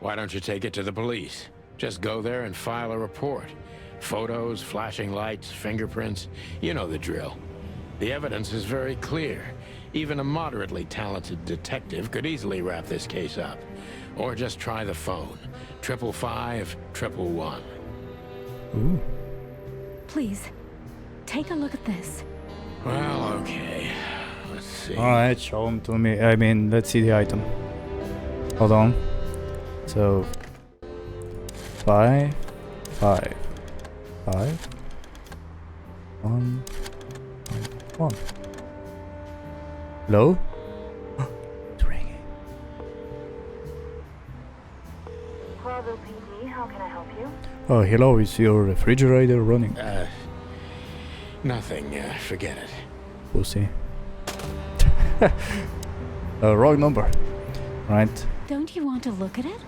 Why don't you take it to the police? Just go there and file a report. Photos, flashing lights, fingerprints, you know the drill. The evidence is very clear. Even a moderately talented detective could easily wrap this case up. Or just try the phone. 555-111. Ooh. Please, take a look at this. Well, okay. Let's see. Alright, show them to me. I mean, let's see the item. Hold on. So, 5, 5, 5, 1, 1. Hello? It's ringing. Bravo PD, how can I help you? Oh, hello, is your refrigerator running? Nothing. Forget it. Pussy. Wrong number. Right. Don't you want to look at it?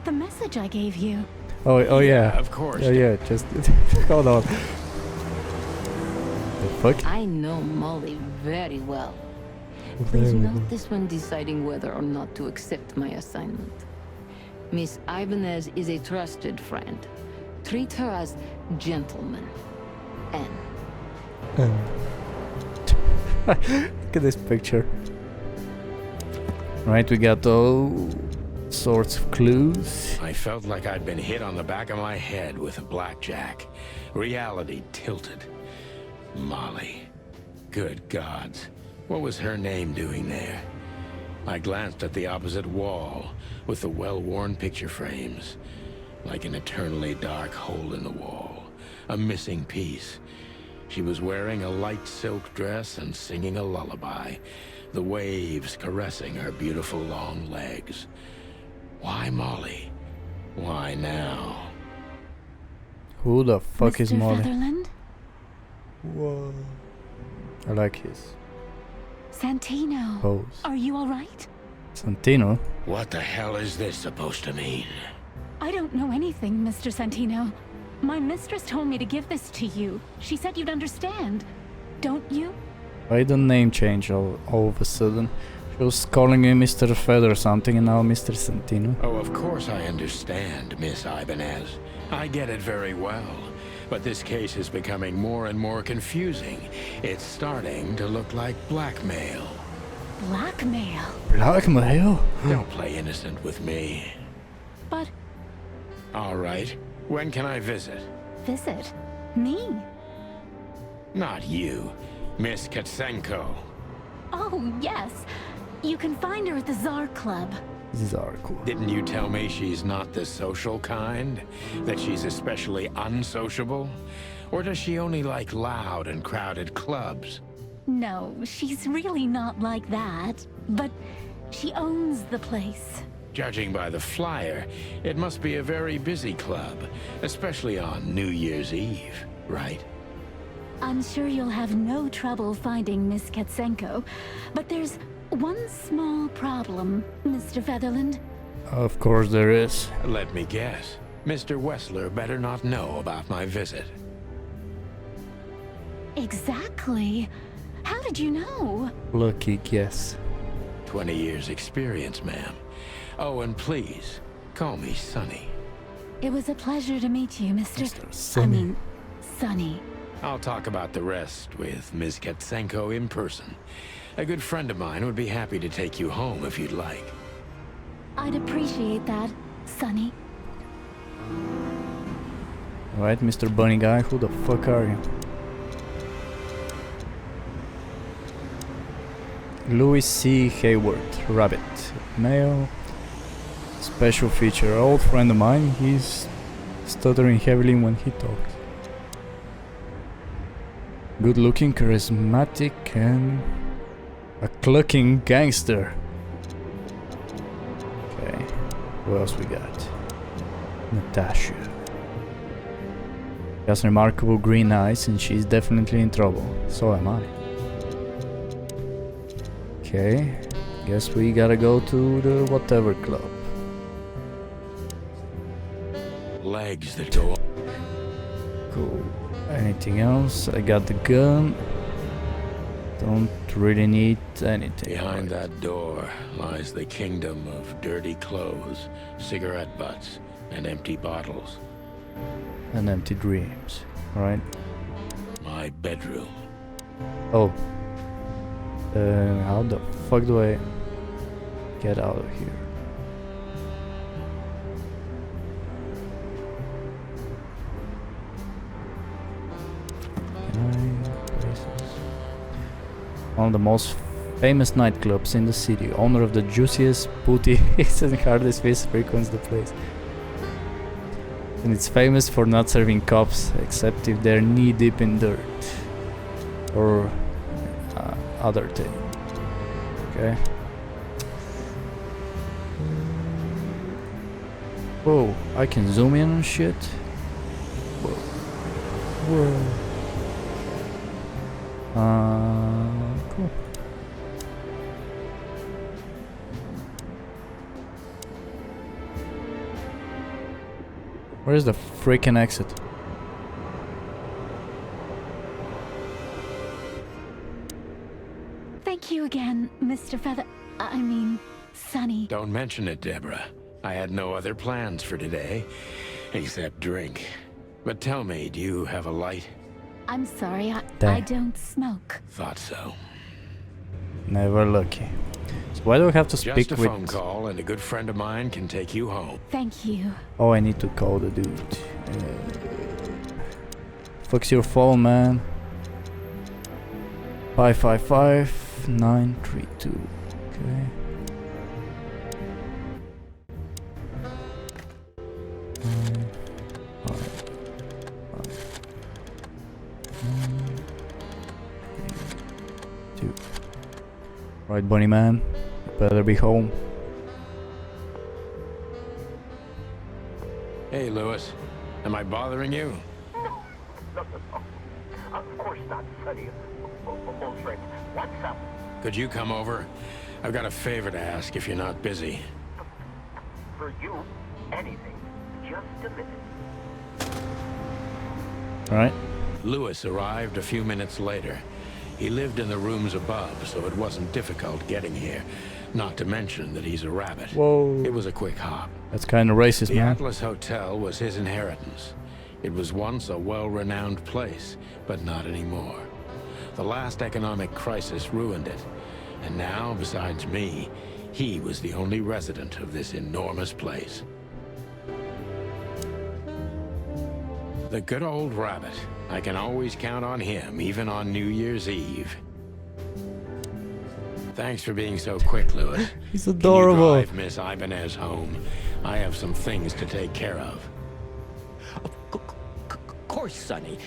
The message I gave you. Oh yeah. Of course. Yeah, just hold on. The fuck? I know Molly very well. Please Very well. note this when deciding whether or not to accept my assignment. Miss Ibanez is a trusted friend. Treat her as gentleman. N. Look at this picture. Right, we got all sorts of clues. I felt like I'd been hit on the back of my head with a blackjack. Reality tilted. Molly. Good gods. What was her name doing there? I glanced at the opposite wall, with the well-worn picture frames. Like an eternally dark hole in the wall. A missing piece. She was wearing a light silk dress and singing a lullaby. The waves caressing her beautiful long legs. Why Molly? Why now? Who the fuck is Mr. Molly? Featherland? Whoa. I like his Santino. pose. Are you alright? Santino? What the hell is this supposed to mean? I don't know anything, Mr. Santino. My mistress told me to give this to you. She said you'd understand. Don't you? Why the name change all of a sudden? She was calling me Mr. Feather or something and now Mr. Santino. Oh, of course I understand, Miss Ibanez. I get it very well. But this case is becoming more and more confusing. It's starting to look like blackmail. Blackmail. Blackmail? Don't play innocent with me. But All right. When can I visit? visit me. Not you. Miss Katsenko. Oh, yes. You can find her at the Tsar Club. Zarko. Didn't you tell me she's not the social kind? That she's especially unsociable? Or does she only like loud and crowded clubs? No, she's really not like that. But she owns the place. Judging by the flyer, it must be a very busy club, especially on New Year's Eve, right? I'm sure you'll have no trouble finding Miss Katsenko, but there's one small problem, Mr. Featherland. Of course there is. Let me guess. Mr. Wessler better not know about my visit. Exactly. How did you know? Lucky guess. 20 years experience, ma'am. Oh, and please, call me Sonny. It was a pleasure to meet you, Mr. Mr. Sonny. Sonny. I'll talk about the rest with Ms. Katsenko in person. A good friend of mine would be happy to take you home if you'd like. I'd appreciate that, Sonny. Alright, Mr. Bunny Guy, who the fuck are you? Louis C. Hayward, Rabbit. Male. Special feature, old friend of mine, he's stuttering heavily when he talks. Good looking, charismatic, and a clucking gangster. Okay, what else we got? Natasha. She has remarkable green eyes and she's definitely in trouble. So am I. Okay, guess we gotta go to the whatever club. Legs that go on. Cool. Anything else? I got the gun. Don't really need anything. Behind that door lies the kingdom of dirty clothes, cigarette butts, and empty bottles. And empty dreams, right? My bedroom. Oh. How the fuck do I get out of here? One of the most famous nightclubs in the city, owner of the juiciest booty and hardest face frequents the place. And it's famous for not serving cops except if they're knee deep in dirt or other thing. Okay. Whoa, I can zoom in on shit. Whoa. Cool. Where's the freaking exit? Thank you again, Mr. Sonny. Don't mention it, Deborah. I had no other plans for today, except drink. But tell me, do you have a light? I'm sorry, I Damn. don't smoke. Thought so. Never lucky. So why do I have to speak Just a with... phone call and a good friend of mine can take you home. Thank you. Oh, I need to call the dude. Fuck's your phone, man. 555-932. Okay. Right, bunny man, you better be home. Hey, Lewis. Am I bothering you? No. Of course not, Sonny. Old friend, what's up? Could you come over? I've got a favor to ask if you're not busy. For you, anything. Just a minute. Alright. Lewis arrived a few minutes later. He lived in the rooms above, so it wasn't difficult getting here. Not to mention that he's a rabbit. Whoa. It was a quick hop. That's kind of racist, The man. Atlas Hotel was his inheritance. It was once a well-renowned place, but not anymore. The last economic crisis ruined it. And now, besides me, he was the only resident of this enormous place. The good old rabbit. I can always count on him, even on New Year's Eve. Thanks for being so quick, Lewis. He's adorable. Can you drive Miss Ibanez home? I have some things to take care of. Of course, Sonny.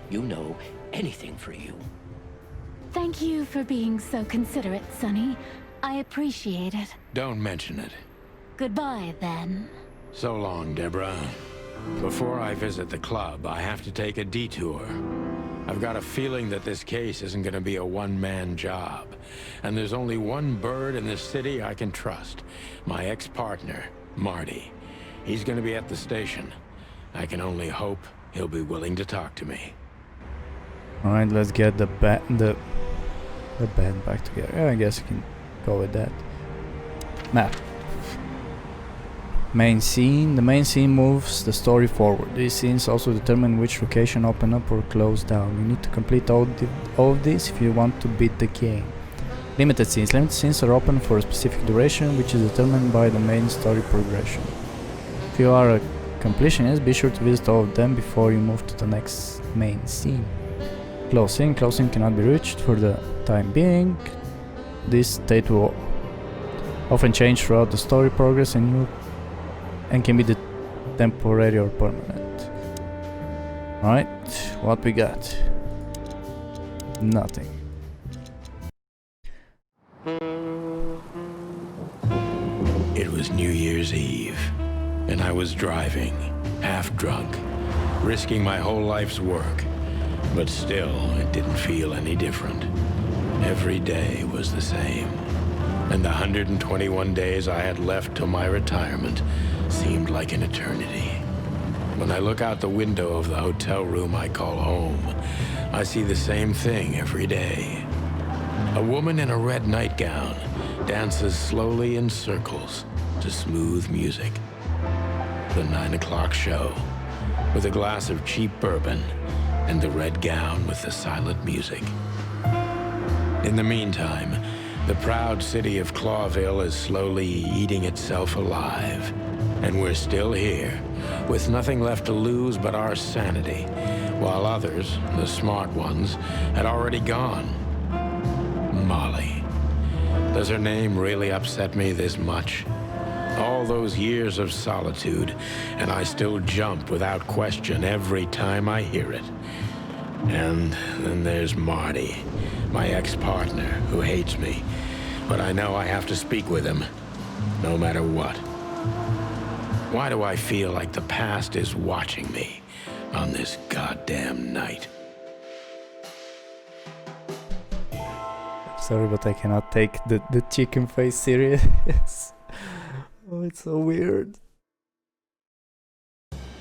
You know, anything for you. Thank you for being so considerate, Sonny. I appreciate it. Don't mention it. Goodbye, then. So long, Deborah. Before I visit the club, I have to take a detour. I've got a feeling that this case isn't going to be a one-man job. And there's only one bird in this city I can trust. My ex-partner, Marty. He's going to be at the station. I can only hope he'll be willing to talk to me. Alright, let's get the band back together. Yeah, I guess I can go with that. Map. Main scene. The main scene moves the story forward. These scenes also determine which location open up or close down. You need to complete all of these if you want to beat the game. Limited scenes. Limited scenes are open for a specific duration, which is determined by the main story progression. If you are a completionist, be sure to visit all of them before you move to the next main scene. Closing. Closing cannot be reached for the time being. This state will often change throughout the story progress and can be temporary or permanent. Alright, what we got? Nothing. It was New Year's Eve, and I was driving, half drunk, risking my whole life's work. But still, it didn't feel any different. Every day was the same. And the 121 days I had left till my retirement seemed like an eternity. When I look out the window of the hotel room I call home, I see the same thing every day. A woman in a red nightgown dances slowly in circles to smooth music. The 9 o'clock show, with a glass of cheap bourbon and the red gown with the silent music. In the meantime, the proud city of Clawville is slowly eating itself alive. And we're still here, with nothing left to lose but our sanity, while others, the smart ones, had already gone. Molly. Does her name really upset me this much? All those years of solitude, and I still jump without question every time I hear it. And then there's Marty, my ex-partner, who hates me. But I know I have to speak with him, no matter what. Why do I feel like the past is watching me on this goddamn night? Sorry, but I cannot take the chicken face serious. Oh, it's so weird.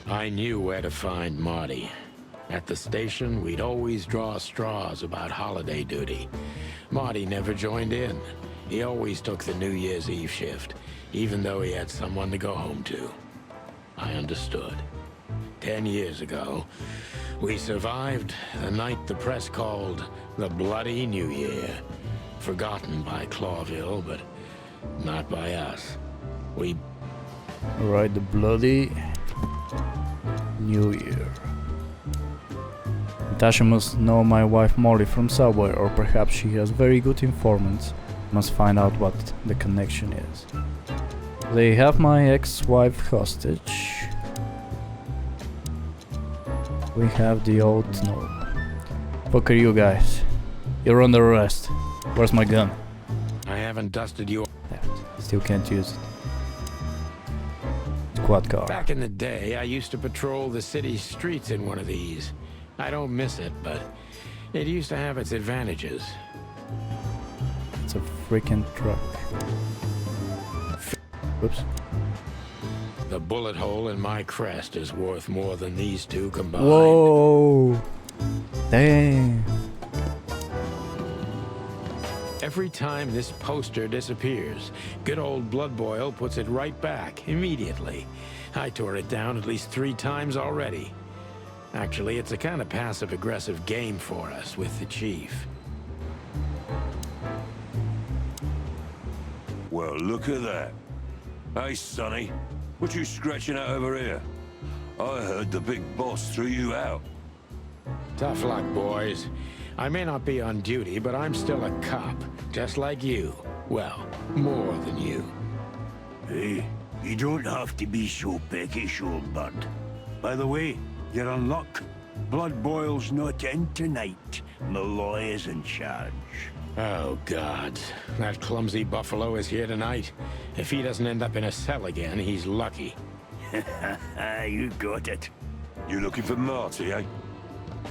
I knew where to find Marty. At the station, we'd always draw straws about holiday duty. Marty never joined in. He always took the New Year's Eve shift, even though he had someone to go home to. I understood. 10 years ago, we survived the night the press called the Bloody New Year. Forgotten by Clawville, but not by us. We... Alright, the Bloody New Year. Natasha must know my wife Molly from Subway, or perhaps she has very good informants. Must find out what the connection is. They have my ex-wife hostage. We have the old snow. Fuck are you guys? You're under arrest. Where's my gun? I haven't dusted you. Still can't use it. Squad car. Back in the day, I used to patrol the city streets in one of these. I don't miss it, but it used to have its advantages. It's a freaking truck. Whoops. The bullet hole in my crest is worth more than these two combined. Whoa! Dang. Every time this poster disappears, good old Blood Boil puts it right back, immediately. I tore it down at least 3 times already. Actually, it's a kind of passive-aggressive game for us with the Chief. Well, look at that. Hey, Sonny, what you scratching at over here? I heard the big boss threw you out. Tough luck, boys. I may not be on duty, but I'm still a cop, just like you. Well, more than you. Hey, you don't have to be so peckish, old bud. By the way, you're in luck. Blood Boil's not in tonight. Malloy is in charge. Oh, God. That clumsy buffalo is here tonight. If he doesn't end up in a cell again, he's lucky. You got it. You looking for Marty, eh?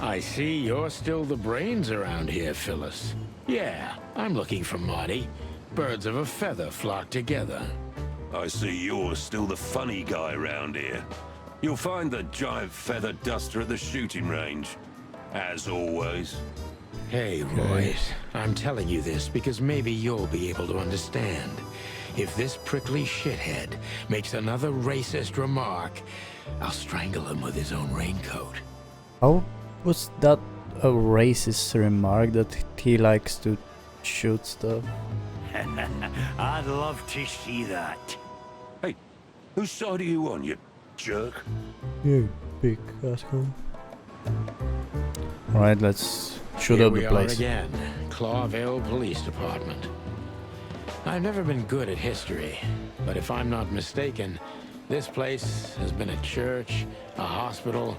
I see you're still the brains around here, Phyllis. Yeah, I'm looking for Marty. Birds of a feather flock together. I see you're still the funny guy round here. You'll find the giant feather duster at the shooting range. As always. Hey, Royce. I'm telling you this because maybe you'll be able to understand. If this prickly shithead makes another racist remark, I'll strangle him with his own raincoat. How was that a racist remark that he likes to shoot stuff? I'd love to see that. Hey, whose side are you on, you jerk? You big asshole. Alright, let's shoot Here up we the are place. again, Clawville Police Department. I've never been good at history, but if I'm not mistaken, this place has been a church, a hospital,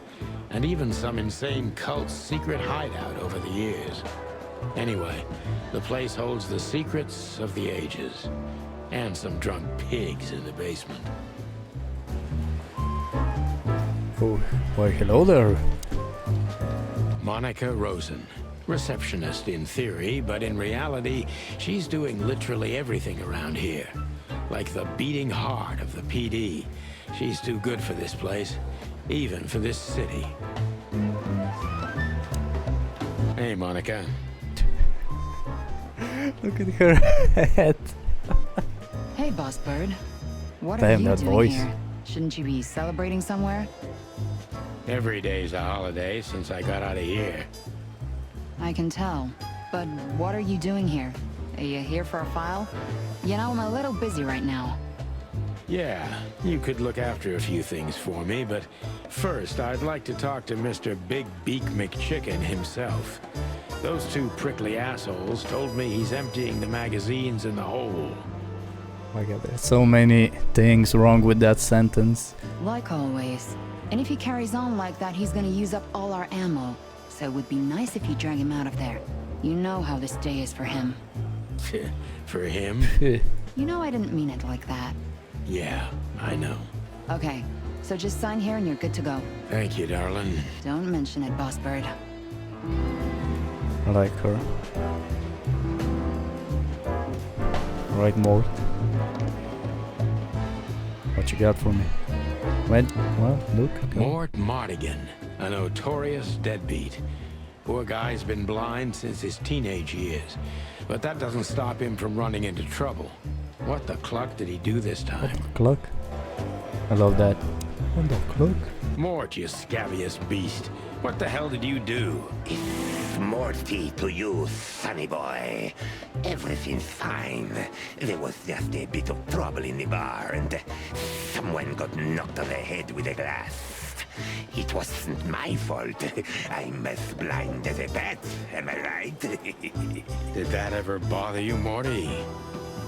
and even some insane cult's secret hideout over the years. Anyway, the place holds the secrets of the ages, and some drunk pigs in the basement. Oh, why hello there. Monica Rosen. Receptionist in theory, but in reality, she's doing literally everything around here. Like the beating heart of the PD. She's too good for this place, even for this city. Hey, Monica. Look at her head. Hey, Boss Bird. What Damn, are you that doing voice. here? Shouldn't you be celebrating somewhere? Every day's a holiday since I got out of here. I can tell. But what are you doing here? Are you here for a file? You know, I'm a little busy right now. Yeah, you could look after a few things for me, but first I'd like to talk to Mr. Big Beak McChicken himself. Those two prickly assholes told me he's emptying the magazines in the hole. My god, there's so many things wrong with that sentence. Like always. And if he carries on like that, he's gonna use up all our ammo. So it would be nice if you drag him out of there. You know how this day is for him. For him? You know I didn't mean it like that. Yeah, I know. Okay, so just sign here and you're good to go. Thank you, darling. Don't mention it, Boss Bird. I like her. Right, Mort. What you got for me? Wait, well, look. go. Mort Mardigan, a notorious deadbeat. Poor guy's been blind since his teenage years, but that doesn't stop him from running into trouble. What the cluck did he do this time? Clock. I love that. What the clock? Mort, you scabious beast. What the hell did you do? It's Morty to you, sonny boy. Everything's fine. There was just a bit of trouble in the bar, and someone got knocked on the head with a glass. It wasn't my fault. I'm as blind as a bat, am I right? Did that ever bother you, Morty?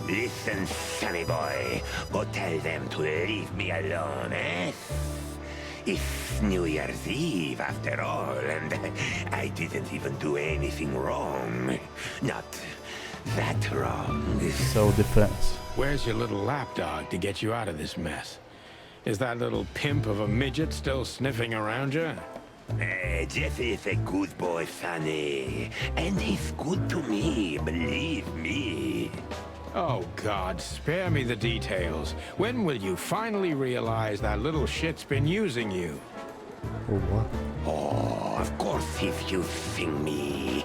Listen, sonny boy. Go tell them to leave me alone, eh? It's New Year's Eve, after all, and I didn't even do anything wrong. Not that wrong. So defense. Where's your little lapdog to get you out of this mess? Is that little pimp of a midget still sniffing around you? Jeff is a good boy, sonny. And he's good to me, believe me. Oh, God, spare me the details. When will you finally realize that little shit's been using you? Oh, what? Oh, of course he's using me.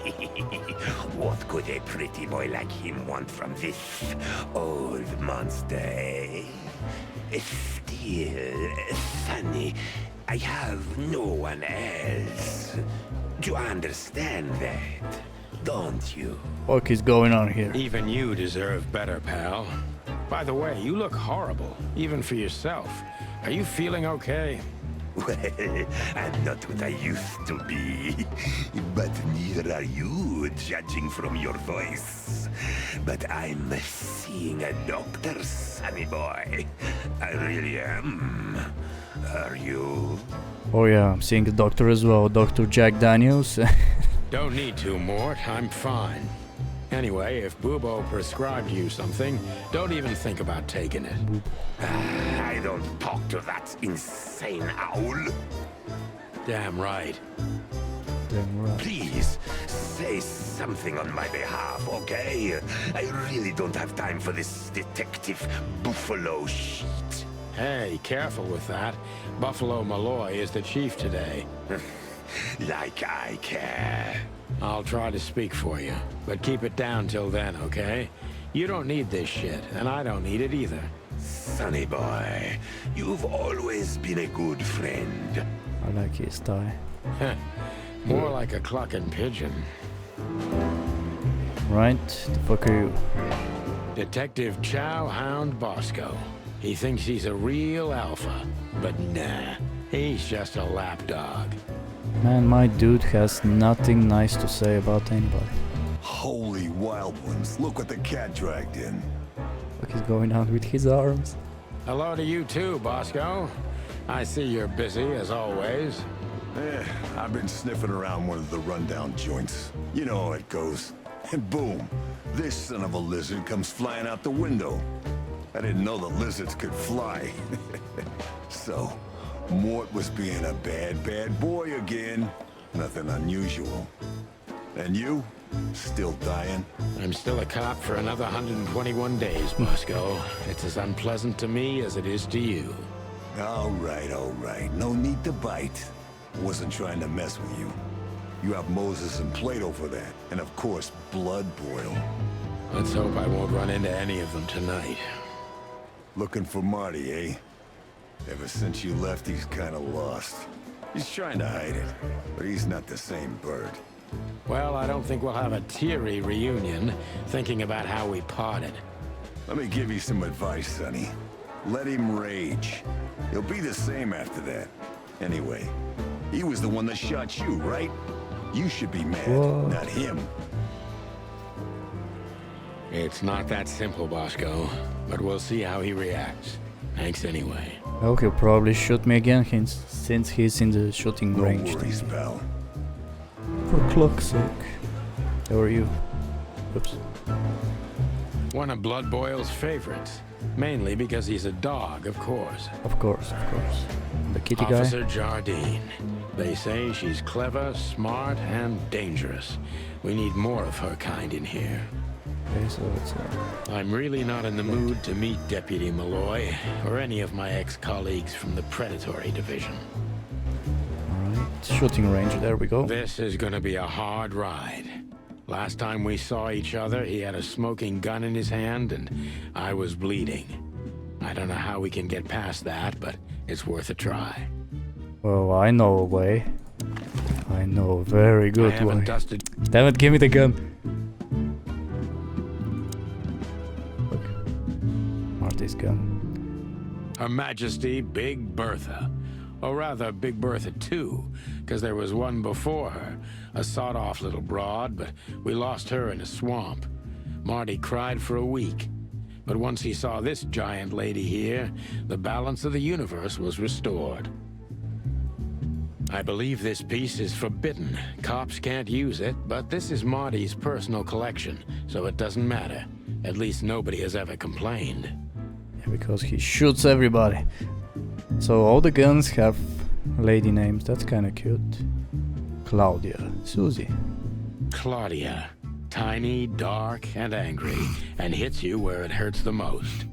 What could a pretty boy like him want from this old monster, eh? Still, sonny, I have no one else. Do you understand that? Don't you? What is going on here? Even you deserve better, pal. By the way, you look horrible, even for yourself. Are you feeling okay? Well, I'm not what I used to be. But neither are you, judging from your voice. But I'm seeing a doctor, sonny boy. I really am. Are you? Oh yeah, I'm seeing a doctor as well, Dr. Jack Daniels. Don't need to, Mort. I'm fine. Anyway, if Bubo prescribed you something, don't even think about taking it. I don't talk to that insane owl. Damn right. Damn right. Please, say something on my behalf, okay? I really don't have time for this detective buffalo shit. Hey, careful with that. Buffalo Malloy is the chief today. Like I care. I'll try to speak for you, but keep it down till then, okay? You don't need this shit, and I don't need it either. Sonny boy, you've always been a good friend. I like his tie. More like a clucking pigeon. Right? The fuck are you? Detective Chow Hound Bosco. He thinks he's a real alpha, but nah, he's just a lapdog. Man, my dude has nothing nice to say about anybody. Holy wild ones, look what the cat dragged in. What is going on with his arms? Hello to you too, Bosco. I see you're busy, as always. I've been sniffing around one of the rundown joints. You know how it goes. And boom, this son of a lizard comes flying out the window. I didn't know the lizards could fly. So, Mort was being a bad boy again. Nothing unusual. And you? Still dying? I'm still a cop for another 121 days, Bosco. It's as unpleasant to me as it is to you. All right. No need to bite. Wasn't trying to mess with you. You have Moses and Plato for that. And of course, Blood Boil. Let's hope I won't run into any of them tonight. Looking for Marty, eh? Ever since you left, he's kinda lost. He's trying to hide it, but he's not the same bird. Well, I don't think we'll have a teary reunion, thinking about how we parted. Let me give you some advice, Sonny. Let him rage. He'll be the same after that. Anyway, he was the one that shot you, right? You should be mad, not him. It's not that simple, Bosco, but we'll see how he reacts. Thanks anyway. Oh, he'll probably shoot me again since he's in the shooting range. No worries, pal. For clock's sake. How are you? Oops. One of Blood Boyle's favorites. Mainly because he's a dog, of course. Of course. The kitty Officer guy? Jardine. They say she's clever, smart, and dangerous. We need more of her kind in here. Okay, so it's I'm really not in the mood to meet Deputy Malloy, or any of my ex-colleagues from the Predatory Division. alright. Shooting range, there we go. This is gonna be a hard ride. Last time we saw each other, he had a smoking gun in his hand, and I was bleeding. I don't know how we can get past that, but it's worth a try. Well, I know a way. I know a very good I haven't way. dusted... Damn it, give me the gun. Look. Marty's gun. Her Majesty Big Bertha. Or rather, Big Bertha 2, because there was one before her, a sawed-off little broad, but we lost her in a swamp. Marty cried for a week. But once he saw this giant lady here, the balance of the universe was restored. I believe this piece is forbidden. Cops can't use it, but this is Marty's personal collection, so it doesn't matter. At least nobody has ever complained. Yeah, because he shoots everybody. So all the guns have lady names. That's kind of cute. Claudia, Susie. Claudia. Tiny, dark, and angry, and hits you where it hurts the most.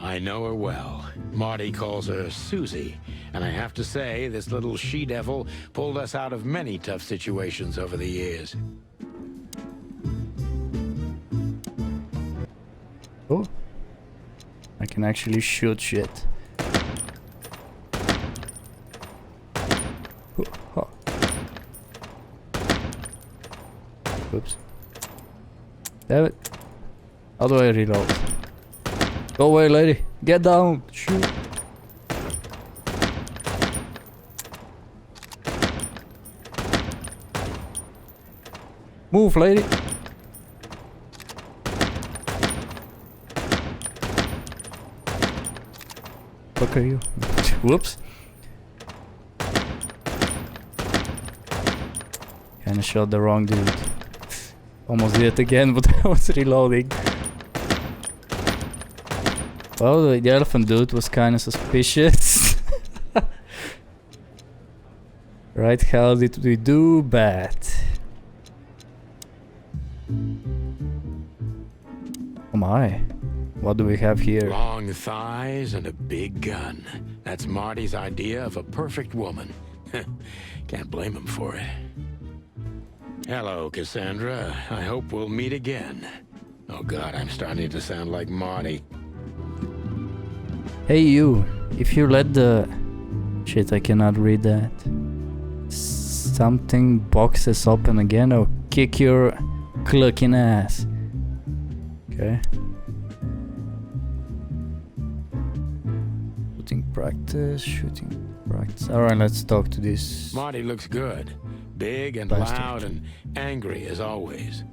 I know her well. Marty calls her Susie, and I have to say, this little she-devil pulled us out of many tough situations over the years. Oh. I can actually shoot shit. Oh. Oops. Damn it. How do I reload? Go away, lady. Get down. Shoot. Move, lady. Fuck are you? Whoops. Kinda shot the wrong dude. Almost did it again, but I was reloading. Well, the elephant dude was kinda suspicious. Right, how did we do bad? Oh my. What do we have here? Long thighs and a big gun. That's Marty's idea of a perfect woman. Can't blame him for it. Hello, Cassandra. I hope we'll meet again. Oh god, I'm starting to sound like Marty. Hey you, if you let the... Shit, I cannot read that. Something boxes open again, I'll kick your clucking ass. Okay. Shooting practice. Alright, let's talk to this. Marty looks good. Big and Bastard. loud and angry as always.